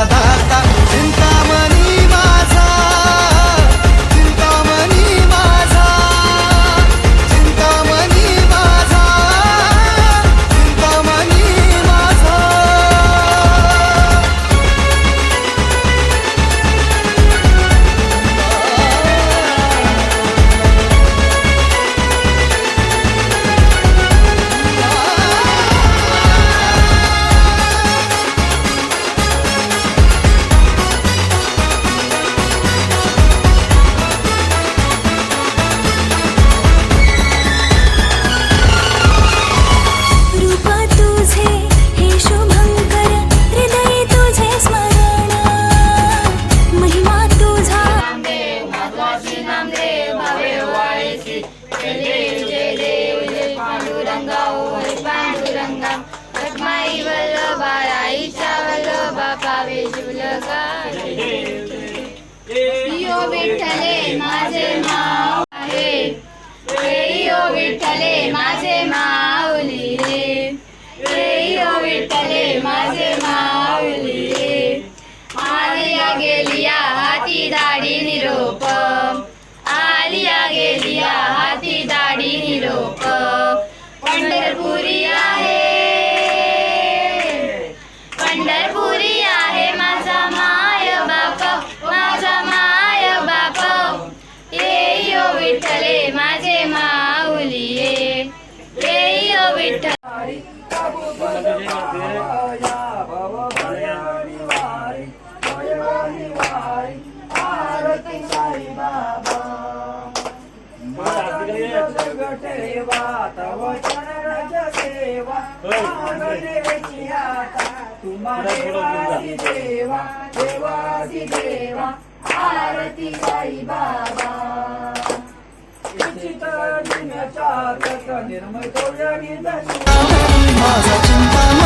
माझा दाता चिंतामणी माझा, चिंतामणी माझा, चिंतामणी माझा, चिंतामणी माझा. विठ्ठले माझे माऊ आहे, विठ्ठले माझे माऊली रे, विठ्ठले माझे माऊली रे. आलिया गेलिया हाती दाढी निरोप, आलिया गेलिया हाती दाढी निरोप. पंढरपुरी आहे, पंढरपुरी आहे माझा माय बाप, माझा माय बाप. ये यो विठ्ठले माझे माऊली ये यो विठ्ठल. देवासी देवा आरती साई बाबा. माझा चिंतामणी